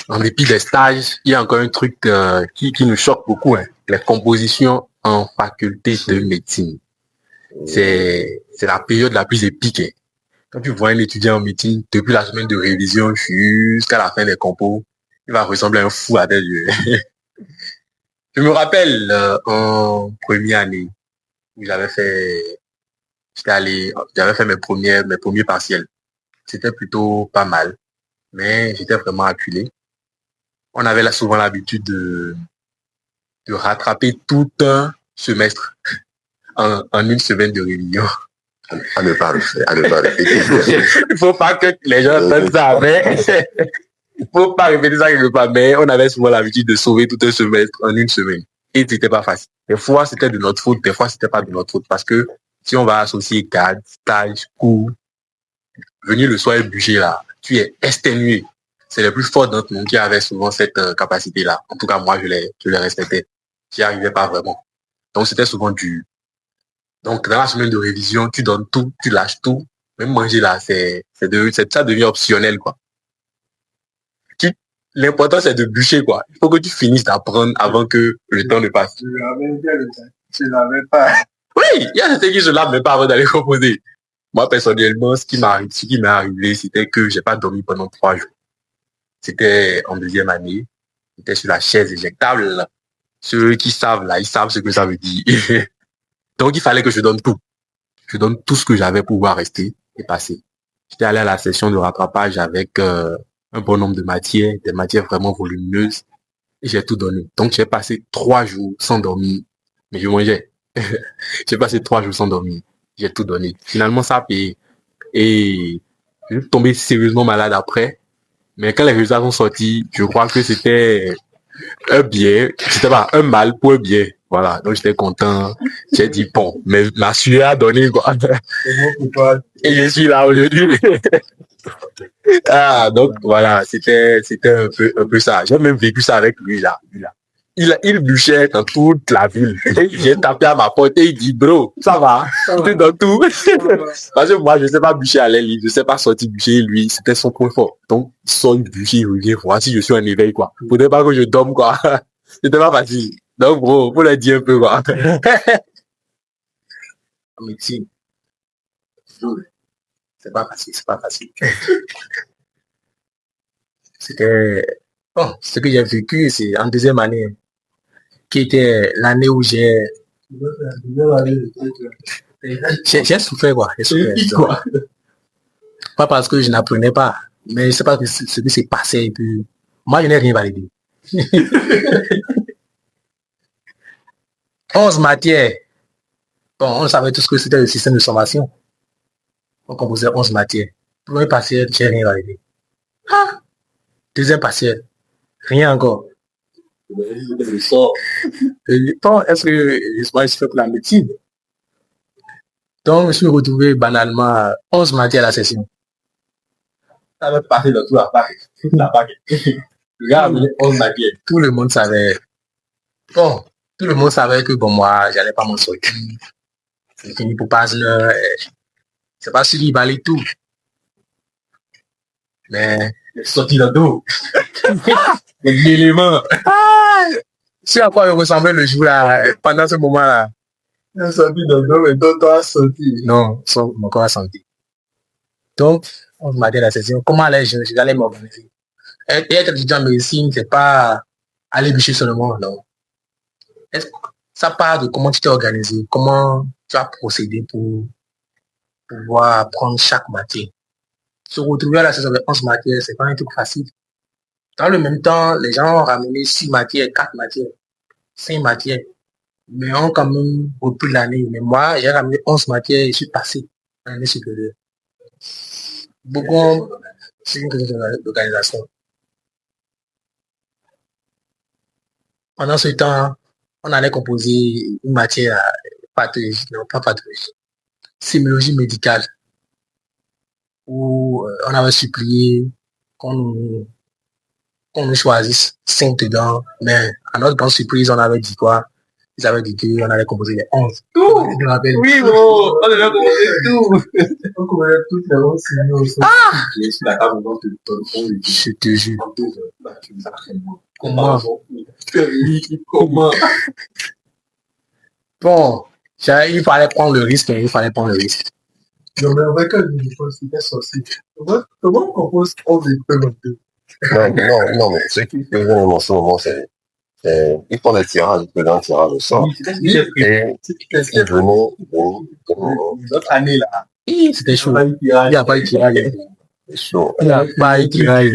En dépit des stages, il y a encore un truc qui nous choque beaucoup, hein. Les compositions en faculté de médecine. C'est la période la plus épique, hein. Quand tu vois un étudiant en médecine, depuis la semaine de révision jusqu'à la fin des compos, il va ressembler à un fou à tes yeux. Je me rappelle en première année où j'avais fait mes premiers partiels. C'était plutôt pas mal, mais j'étais vraiment acculé. On avait là souvent l'habitude de rattraper tout un semestre en une semaine de révision. À ne pas répéter. Il faut pas que les gens entendent ça, mais il faut pas répéter ça quelque part, mais on avait souvent l'habitude de sauver tout un semestre en une semaine. Et c'était pas facile. Des fois, c'était de notre faute, des fois, c'était pas de notre faute, parce que si on va associer cadre, stage, cours, venir le soir et bûcher là, tu es exténué. C'est les plus forts d'entre nous qui avaient souvent cette capacité-là. En tout cas, moi, je les respectais. J'y arrivais pas vraiment. Donc, c'était souvent dur. Donc, dans la semaine de révision, tu donnes tout, tu lâches tout. Même manger là, ça devient optionnel, quoi. L'important, c'est de bûcher, quoi. Il faut que tu finisses d'apprendre avant que le temps ne passe. Tu l'avais pas. Oui, il y a certains qui se lavent même pas avant d'aller composer. Moi, personnellement, ce qui m'est arrivé, c'était que j'ai pas dormi pendant 3 jours. C'était en deuxième année. J'étais sur la chaise éjectable. Ceux qui savent, là, ils savent ce que ça veut dire. Donc, il fallait que je donne tout. Je donne tout ce que j'avais pour pouvoir rester et passer. J'étais allé à la session de rattrapage avec un bon nombre de matières, des matières vraiment volumineuses. Et j'ai tout donné. Donc, j'ai passé 3 jours sans dormir. Mais je mangeais. J'ai passé 3 jours sans dormir. J'ai tout donné. Finalement, ça a payé. Et je suis tombé sérieusement malade après. Mais quand les résultats sont sortis, je crois que c'était un bien. C'était pas un mal pour un bien. Voilà. Donc, j'étais content. J'ai dit, bon, mais ma sueur a donné, quoi. Et je suis là aujourd'hui. Donc, voilà. C'était un peu ça. J'ai même vécu ça avec lui, là. Il bûchait dans toute la ville. J'ai tapé à ma porte et il dit, bro, ça va, tu dans tout. Parce que moi, je ne sais pas bûcher à l'aile, je ne sais pas sortir bûcher, lui, c'était son point fort. Donc, il sort bûcher, il revient, voici, je suis en éveil, quoi. Faudrait pas que je dorme, quoi. C'était pas facile. Donc, bro, faut le dire un peu, quoi. En médecine, c'est pas facile. C'était, bon, ce que j'ai vécu, c'est en deuxième année, qui était l'année où j'ai souffert, quoi. J'ai souffert, quoi. Pas parce que je n'apprenais pas, mais je sais pas ce qui s'est passé. Et puis, moi, je n'ai rien validé. 11 matières. Bon, on savait tous que c'était le système de sommation. On composait 11 matières. Premier partiel, j'ai rien validé. Deuxième partiel, rien encore. Bon, est-ce que je suis fait pour la médecine? Donc, je me suis retrouvé banalement à 11 matières à la session. Ça va passer dans tout la PAC. Regarde, 11 matières. Tout le monde savait. Bon, tout le monde savait que, bon, moi, j'allais pas m'en sortir. C'est fini pour passer. C'est pas si il valait tout. Mais, sorti dans dos. L'élément. C'est à quoi il ressemblait le jour là, pendant ce moment-là. Il a sorti dans dos, mais ton corps a sorti. Non, mon corps a senti. Donc, on m'a dit à la session, comment j'allais m'organiser. Être étudiant en médecine, c'est pas aller bûcher seulement, non. Ça part de comment tu t'es organisé, comment tu as procédé pour pouvoir apprendre chaque matière. Se retrouver à la session avec 11 matières, c'est pas un truc facile. Dans le même temps, les gens ont ramené 6 matières, 4 matières, 5 matières, mais ont quand même repris l'année. Mais moi, j'ai ramené 11 matières et je suis passé à l'année supérieure. Beaucoup, c'est une question d'organisation. Pendant ce temps, on allait composer une matière pathologie, non pas pathologie, sémiologie médicale, où on avait supplié qu'on nous choisisse 5 dedans, mais à notre bonne surprise, on avait dit quoi? Ils avaient dit qu'on allait composer les 11. Tout? Oui, bon, on allait composer tout. On connaît toutes les noms signaux. Je suis la table dans le fond. Je te jure. Comment? Comment? Bon, il fallait prendre le risque. Il fallait prendre le risque. Non, mais avec un uniforme, c'était sorcier. Comment on compose 11 épreuves en deux? Non, mais ce qui fait vraiment en ce moment, c'est ils font des tirages, ils font un tirage au sort. Et ils venaient. L'autre année, là. C'était chaud. Il n'y a pas eu de tirage. C'est chaud. Il n'y a pas eu de tirage.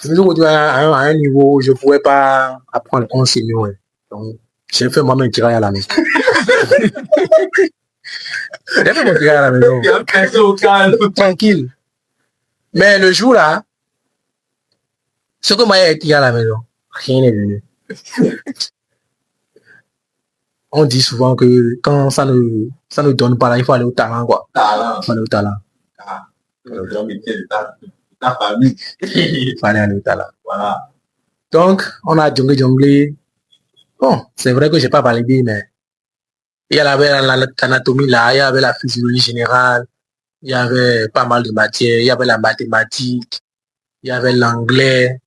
Le jour où tu es à un niveau où je ne pouvais pas apprendre 11 signaux. Donc, j'ai fait moi-même tirage à la maison. J'ai fait mon tirage à la maison. Tranquille. Mais le jour là, ce que moi j'ai tiré à la maison, rien n'est venu. On dit souvent que quand ça ne donne pas là, il faut aller au talent, quoi. Il faut aller au talent. Ta famille. Il faut aller au talent. Voilà. Donc, on a jonglé. Bon, c'est vrai que j'ai pas validé, mais il y avait l'anatomie là, il y avait la physiologie générale, il y avait pas mal de matières, il y avait la mathématique, il y avait l'anglais.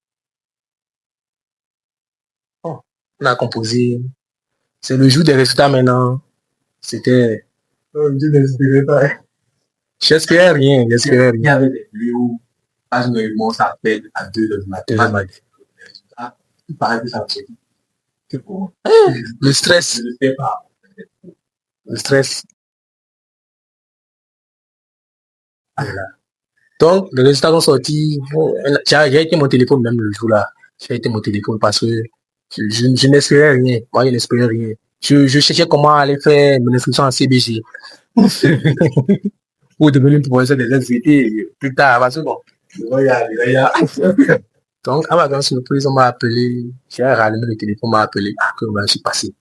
Bon, on a composé. C'est le jour des résultats maintenant. C'était. J'espérais rien. Il y avait des lieux où, à ce moment, ça appelle à 2 heures du matin. Il paraît que ça me Le stress. Je ne sais pas. Le stress. Voilà. Donc, les résultats sont sortis. Bon, j'ai été mon téléphone même le jour là. J'ai été mon téléphone parce que je n'espérais rien. Moi, je n'espérais rien. Je cherchais comment aller faire mon inscription en CBG. Pour devenir professeur des SVT plus tard. Parce que bon. Donc, à ma grande surprise, on m'a appelé. J'ai rallumé le téléphone, on m'a appelé. Ah, que je suis passé.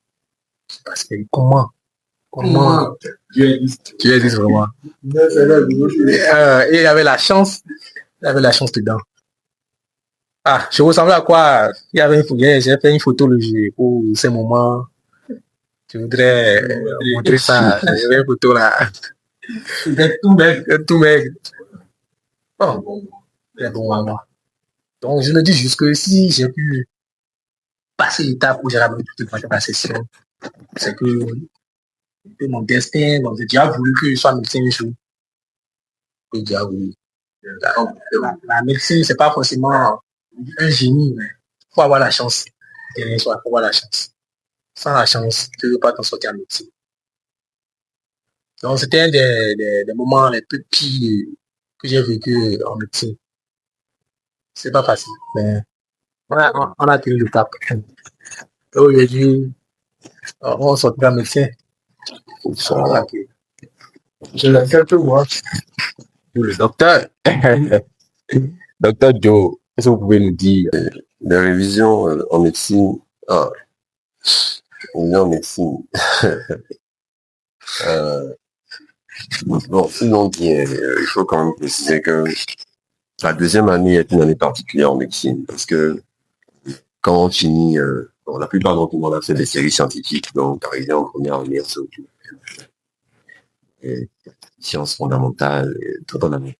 Comment? Tu existes vraiment. Et il avait la chance. Il avait la chance dedans. Ah, je ressemblais à quoi? J'ai fait une photo le jour pour ces moments. Je voudrais montrer ça. J'ai une photo là. Tout maigre. Bon, c'est bon à moi. Donc, je me dis juste que si j'ai pu passer l'étape où j'avais pu passer la session, c'est que mon destin, donc j'ai déjà voulu que je sois médecin un jour. J'ai déjà voulu. La médecine, c'est pas forcément un génie, mais il faut avoir la chance. Il faut avoir la chance. Sans la chance, tu ne peux pas t'en sortir en médecine. Donc, c'était un des moments les plus pires que j'ai vécu en médecine. C'est pas facile, mais on a tenu le cap. Aujourd'hui, on sortira médecin. Je l'accepte, moi. Le docteur. Docteur Joe, est-ce que vous pouvez nous dire des révisions en médecine? En médecine. Bon, sinon, il faut quand même préciser que la deuxième année est une année particulière en médecine parce que quand on finit, la plupart d'entre nous, on a fait des séries scientifiques, donc arrivé en première année, surtout. Et sciences fondamentales, et tout en année.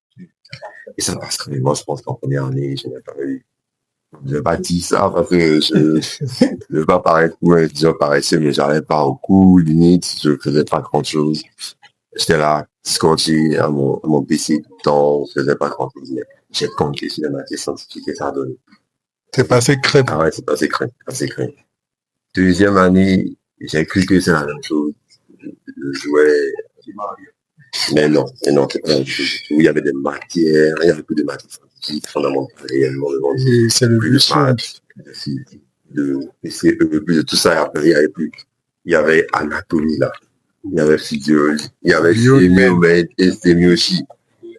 Et ça passe quand même. Moi, je pense qu'en première année, je n'ai pas eu. Je n'ai pas dit ça parce que je ne veux pas paraître pour un étudiant paresseux, mais j'arrivais pas au cours, limite, je faisais pas grand chose. J'étais là, scotché à mon PC tout le temps, je faisais pas grand chose. J'ai compté sur la matière scientifique et ça a donné. C'est passé crème. Ah ouais, c'est passé crème. Deuxième année, j'ai cru que c'est la même chose. Je jouais. Mais non, c'est pas la même chose. Il y avait des matières, il y avait plus de matières scientifiques fondamentales réellement. C'est le plus de maths, de PCE, plus de tout ça. Après, il y avait plus. Il y avait anatomie là. Il y avait physiologie. Il y avait chimie et sémiochie.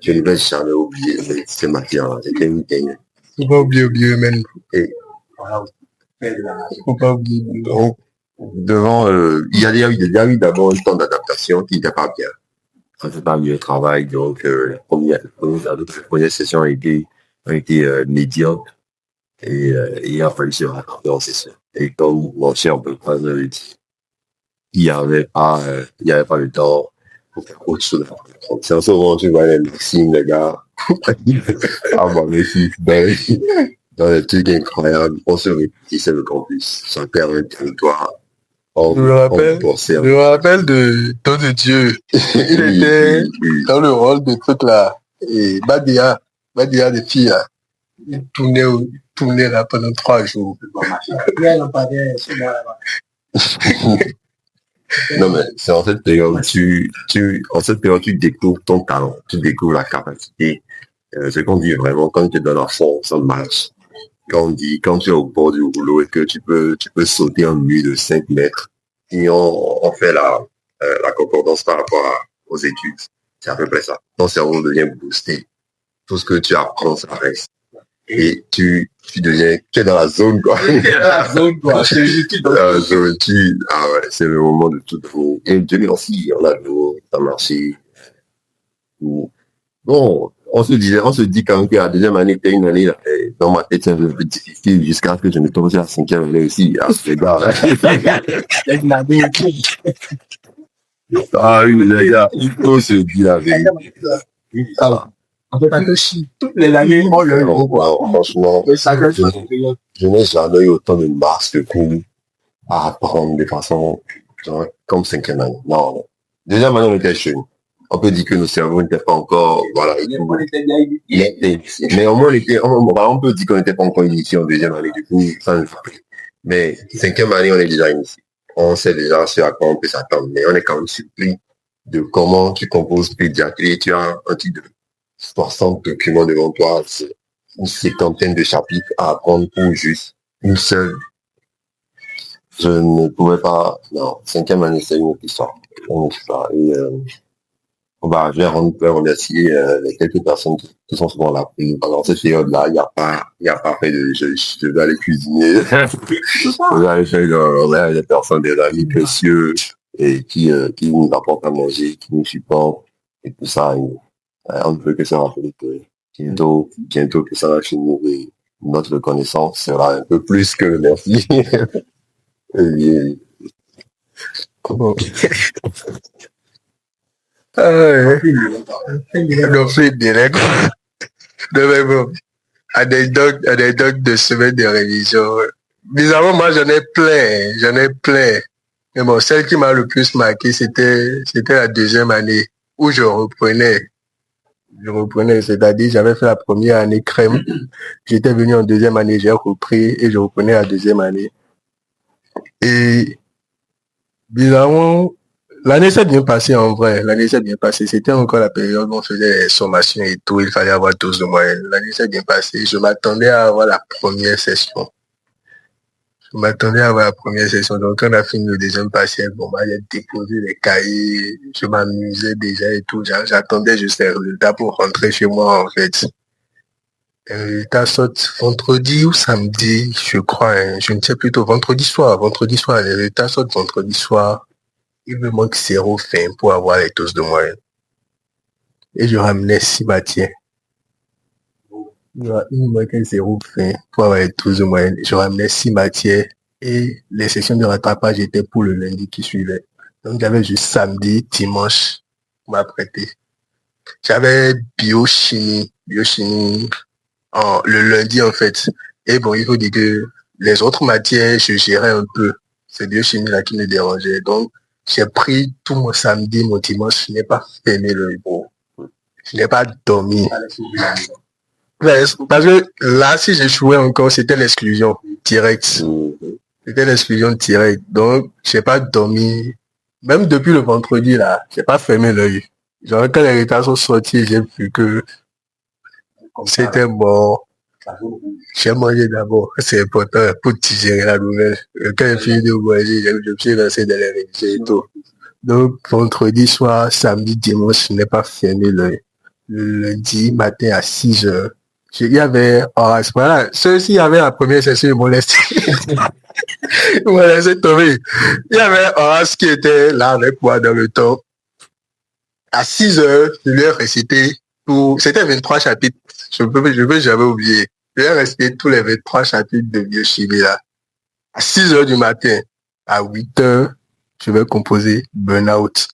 Je ne vais jamais oublier ces matières-là. C'était une gagne. Faut pas oublier même. Et voilà. Faut pas oublier. Donc, devant, il y a eu d'abord un temps d'adaptation qui n'était pas bien. Ça ne fait pas mieux le travail, donc la première session a été médiocre et il a fallu se rattraper en session. Et comme mon cher Belfast avait dit, il n'y avait pas le temps faut faire autre chose. C'est en ce moment, tu vois les Maximes, les gars. Ah, bah, mais si, dans les trucs incroyables, on se répartissait le campus, sans perdre un territoire. Je me rappelle de Don de Dieu. Il était dans le rôle de truc là. Et Badia des filles là. Il tournait là pendant 3 jours. Non, mais c'est en cette période où tu découvres ton talent, tu découvres la capacité. Ce qu'on dit vraiment, quand tu es dans la fond, ça marche. Quand tu es au bord du rouleau et que tu peux sauter un mur de 5 mètres, et on fait la concordance par rapport aux études. C'est à peu près ça. Ton cerveau devient boosté. Tout ce que tu apprends, ça reste. Et tu es dans la zone, quoi. La zone, quoi. C'est le moment de tout faux. Et Dieu merci, on a l'eau, ça a marché. Bon, on se dit quand même que la deuxième année était une année, là, dans ma tête, c'est un peu difficile jusqu'à ce que je ne tombe sur la cinquième année aussi. Ah, c'est gars. Ah oui, les gars, il faut se dire la vérité. En fait, toutes les années, on le Non, franchement, je n'ai jamais eu autant de masse de cours à apprendre de façon genre, comme cinquième année. Non. Deuxième année, on était jeunes. On peut dire que nos cerveaux n'étaient pas encore, voilà. Mais au moins, on peut dire qu'on n'était pas encore initié en deuxième année, du coup, ça ne fait pas. Mais cinquième année, on est déjà initié. On sait déjà ce à quoi on peut s'attendre, mais on est quand même surpris de comment tu composes pédiatrie. Tu as un titre de 60 documents devant toi, c'est une cinquantaine de chapitres à apprendre pour juste une seule. Je ne pouvais pas, non, cinquième année, c'est une autre histoire. Et, je vais remercier les quelques personnes qui sont souvent là. Pendant cette période-là, il n'y a pas fait de, je vais aller cuisiner. Je vais aller faire des personnes, des amis précieux, et qui nous apportent à manger, qui nous supportent, et tout ça. On ne veut que ça va finir. Bientôt que ça va finir, et notre reconnaissance sera un peu plus que merci. Et, comment? Non, c'est direct. Anecdote de semaine de révision. Bizarrement, moi, j'en ai plein. Mais bon, celle qui m'a le plus marqué, c'était la deuxième année où je reprenais, c'est-à-dire, j'avais fait la première année crème. J'étais venu en deuxième année, j'ai repris et je reprenais la deuxième année. Et bizarrement, l'année s'est bien passée en vrai. L'année s'est bien passée. C'était encore la période où on faisait les sommations et tout. Il fallait avoir 12 de moyenne. L'année s'est bien passée. Je m'attendais à avoir la première session. Donc, quand on a fini le deuxième partiel, bon, j'ai déposé les cahiers. Je m'amusais déjà et tout. J'attendais juste les résultats pour rentrer chez moi, en fait. Les résultats sortent vendredi ou samedi, je crois. Je ne sais plus tôt. Vendredi soir. Les résultats sortent vendredi soir. Il me manque 0 fin pour avoir les 12 de moyenne. Et je ramenais 6 matières. Il me manquait 0 fin pour avoir les 12 de moyenne. Je ramenais 6 matières et les sessions de rattrapage étaient pour le lundi qui suivait. Donc j'avais juste samedi, dimanche pour m'apprêter. J'avais biochimie le lundi en fait. Et bon, il faut dire que les autres matières, je gérais un peu. C'est biochimie là qui me dérangeait. Donc, j'ai pris tout mon samedi, mon dimanche, je n'ai pas fermé le bureau. Je n'ai pas dormi. Parce que là, si j'échouais encore, c'était l'exclusion directe. Donc, j'ai pas dormi. Même depuis le vendredi, là, j'ai pas fermé l'œil. Genre, quand les résultats sont sortis, j'ai vu que c'était bon. J'ai mangé d'abord, c'est important pour digérer la nouvelle. Quand j'ai fini de manger, je me suis lancé dans les révisions et tout. Donc, vendredi soir, samedi, dimanche, je n'ai pas fermé l'œil. Le lundi matin à 6 heures, il y avait Horace. Voilà, ceux-ci avaient la première session, ils m'ont laissé tomber. Il y avait Horace qui était là avec moi dans le temps. À 6 heures, je lui ai récité c'était 23 chapitres. Je peux jamais oublier. Je lui ai récité tous les 23 chapitres de biochimie là. À 6 heures du matin, à 8 heures, je vais composer Burnout.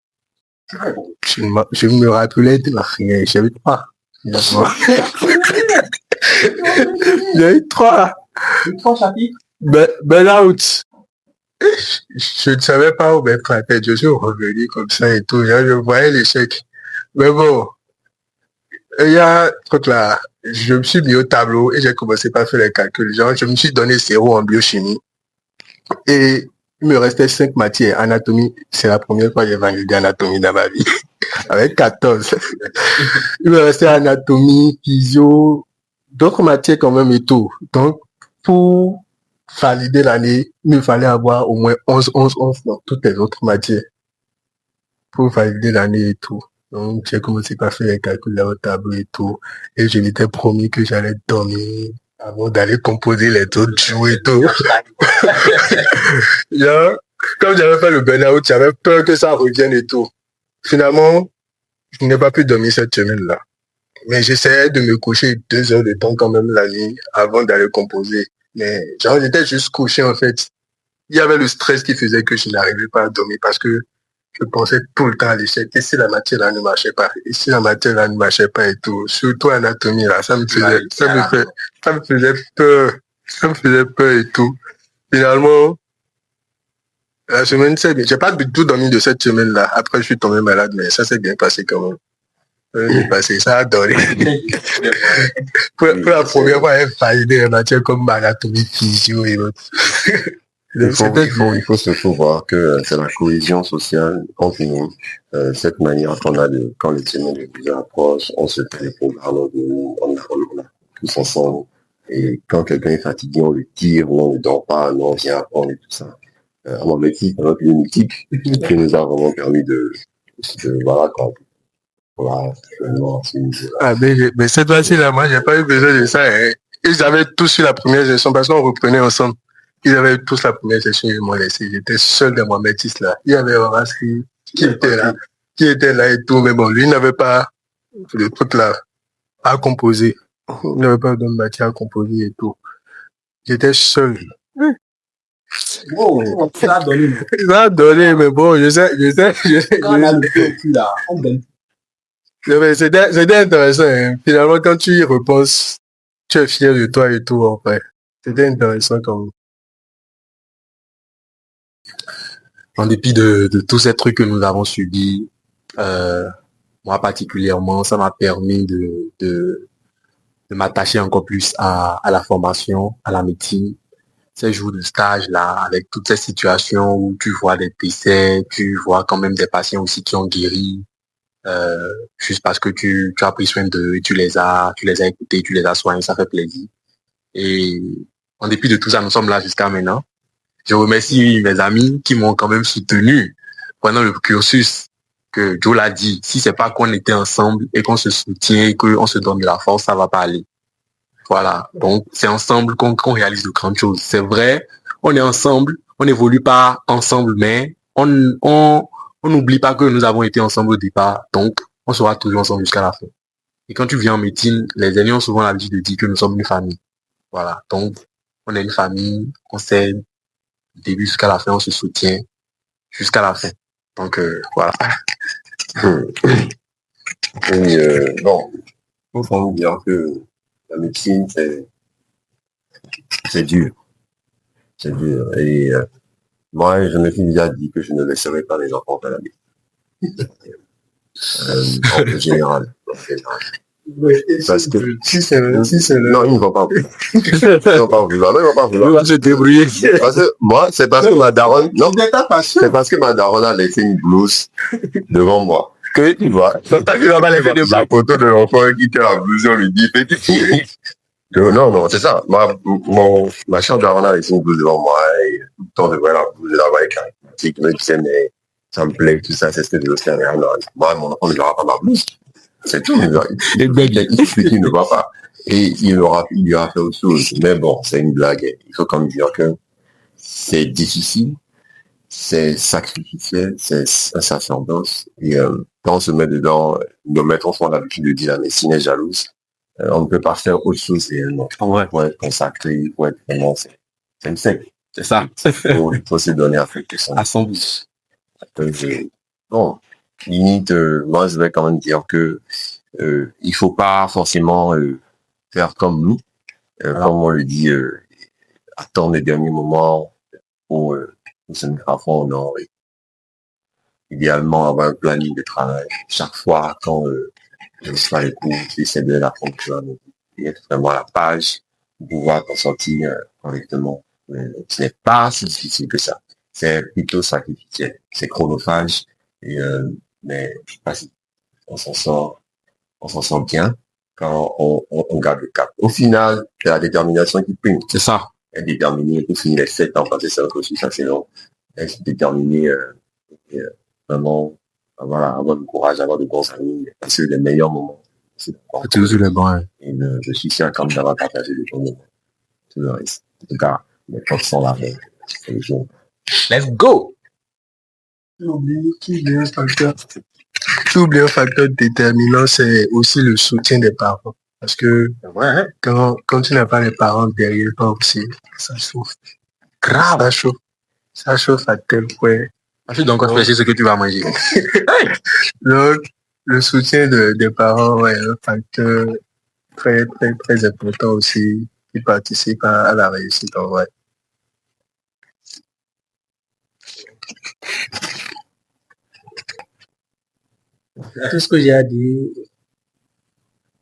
Je me rappelais de rien. J'avais trois. Finalement. J'ai eu trois. Trois chapitres. Burnout. Je ne savais pas où mettre la tête. Je suis revenu comme ça et tout. Là, je voyais l'échec. Mais bon, il y a un truc là. Je me suis mis au tableau et j'ai commencé par faire les calculs. Genre, je me suis donné 0 en biochimie. Et il me restait 5 matières. Anatomie, c'est la première fois que j'ai validé anatomie dans ma vie. Avec 14. Il me restait anatomie, physio, d'autres matières quand même et tout. Donc, pour valider l'année, il me fallait avoir au moins 11 dans toutes les autres matières. Pour valider l'année et tout. Donc, j'ai commencé par faire les calculs là au tableau et tout. Et je m'étais promis que j'allais dormir avant d'aller composer les autres jours et tout. Là, comme j'avais fait le burn-out, j'avais peur que ça revienne et tout. Finalement, je n'ai pas pu dormir cette semaine-là. Mais j'essayais de me coucher 2 heures de temps quand même la nuit avant d'aller composer. Mais genre, j'étais juste couché en fait. Il y avait le stress qui faisait que je n'arrivais pas à dormir parce que je pensais tout le temps à l'échec. Et si la matière là ne marchait pas, et si la matière là ne marchait pas et tout, surtout anatomie là, ça me faisait peur. Ça me faisait peur et tout. Finalement, la semaine s'est bien. J'ai pas du tout dormi de cette semaine-là. Après, je suis tombé malade, mais ça s'est bien passé quand même. Ça s'est bien passé, ça a donné. Pour la première fois, j'ai validé les matières comme anatomie, physio et autres. Il faut surtout voir que c'est la cohésion sociale entre nous. Cette manière qu'on a de, quand les semaines de examen approchent, on se fait des programmes, on a tous ensemble. Et quand quelqu'un est fatigué, on le tire, on ne dort pas, on vient apprendre et tout ça. À mon avis, c'est notre lunatique qui nous a vraiment permis de voilà, quoi. Voilà, mais cette fois-ci-là, moi, j'ai pas eu besoin de ça. Hein. Ils avaient tous eu la première session parce qu'on reprenait ensemble. Ils avaient eu tous la première session, ils m'ont laissé. J'étais seul dans mon métis là. Il y avait Horace qui était là et tout, mais bon, lui n'avait pas le truc là à composer. Il n'avait pas de matière à composer et tout. J'étais seul. Wow, ça a donné. Ça a donné, mais bon, je sais. Quand on a le feu au là, on donne. C'était intéressant. Hein. Finalement, quand tu y repenses, tu es fier de toi et tout, en fait. C'était intéressant quand même. En dépit de tous ces trucs que nous avons subis, moi particulièrement, ça m'a permis de m'attacher encore plus à la formation, à la médecine. Ces jours de stage là, avec toutes ces situations où tu vois des décès, tu vois quand même des patients aussi qui ont guéri, juste parce que tu as pris soin d'eux, tu les as écoutés, tu les as soignés, ça fait plaisir. Et en dépit de tout ça, nous sommes là jusqu'à maintenant. Je remercie mes amis qui m'ont quand même soutenu pendant le cursus, que Joe l'a dit. Si c'est pas qu'on était ensemble et qu'on se soutient et qu'on se donne de la force, ça va pas aller. Voilà. Donc, c'est ensemble qu'on réalise de grandes choses. C'est vrai, on est ensemble, on n'évolue pas ensemble, mais on n'oublie pas que nous avons été ensemble au départ. Donc, on sera toujours ensemble jusqu'à la fin. Et quand tu viens en médecine, les aînés ont souvent l'habitude de dire que nous sommes une famille. Voilà. Donc, on est une famille, on s'aide. Du début jusqu'à la fin, on se soutient jusqu'à la fin. Donc, voilà. Et bon, il faut dire que la médecine, c'est dur. C'est dur. Et moi, je me suis déjà dit que je ne laisserai pas les enfants faire la médecine. En général. Oui, parce que si c'est le... Non, ils ne vont pas vouloir. Ils ne vont pas vouloir. Non, ils ne vont pas vouloir. Il va se débrouiller. Parce que moi, c'est parce que ma daronne, non, c'est parce que ma daronne a laissé une blouse devant moi. Que tu vois, la photo de l'enfant qui tient la blouse, on lui dit, petit. Non, c'est ça. Ma chère daronne a laissé une blouse devant moi et tout le temps de voir la blouse là-bas avec un petit qui me disait, mais ça me plaît, tout ça, c'est ce que je veux faire. Moi, mon enfant ne verra pas ma blouse. C'est tout. Il ne va pas. Et il y aura fait autre chose. Mais bon, c'est une blague. Il faut quand même dire que c'est difficile, c'est sacrificiel, c'est un sacerdoce. Et quand on se met dedans, nos maîtres ont l'habitude de dire la médecine est jalouse. On ne peut pas faire autre chose réellement. Ouais. Pour être consacré, pour être vraiment, c'est une secte. C'est ça. Il faut se donner à faire que ça. À 100%. Bon. limite, moi, je vais quand même dire que il faut pas forcément faire comme nous, comme on le dit, attendre les derniers moments pour se mettre à fond. Non, idéalement avoir un planning de travail chaque fois quand je serai les cours, j'essaie de la fonctionner et être vraiment à la page pour pouvoir t'en sortir correctement. Mais ce n'est pas si difficile que ça. C'est plutôt sacrificiel. C'est chronophage. Et, mais facile. On s'en sort bien quand on garde le cap. Au final, c'est la détermination qui prime. C'est ça. Être déterminé pour finir les 7 ans quand c'est ça aussi, ça c'est long. Être déterminé, vraiment, avoir du courage, avoir de bons amis, passer les meilleurs moments. C'est Toujours les bons. et je suis sûr quand d'avoir partagé le bon moment. Tout le reste. En tout cas, les profs sont là. C'est le jour. Let's go! Tu oublies un facteur déterminant, c'est aussi le soutien des parents. Parce que quand tu n'as pas les parents derrière toi aussi, ça chauffe. Grave, ça chauffe à tel point. Donc, on fait ce que tu vas manger. Donc, le soutien des parents est un facteur très, très, très important aussi qui participe à la réussite en vrai. Tout ce que j'ai à dire,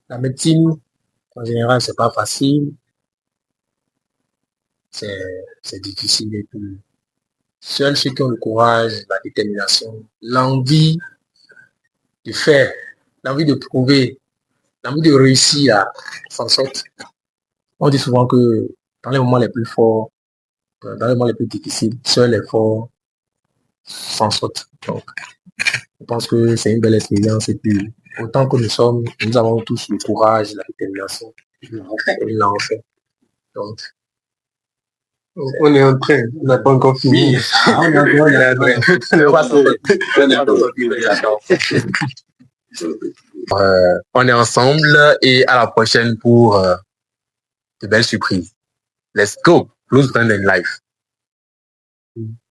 la médecine, en général, c'est pas facile. C'est difficile et tout. Seuls ceux qui ont le courage, la détermination, l'envie de faire, l'envie de prouver, l'envie de réussir à s'en sortir. On dit souvent que dans les moments les plus forts, dans les moments les plus difficiles, seuls les forts s'en sortent. Donc, je pense que c'est une belle expérience et puis autant que nous avons tous le courage, la détermination, et l'en fait. Donc, on est en train, on n'a pas encore fini. On est ensemble et à la prochaine pour de belles surprises. Let's go! Close friend in life.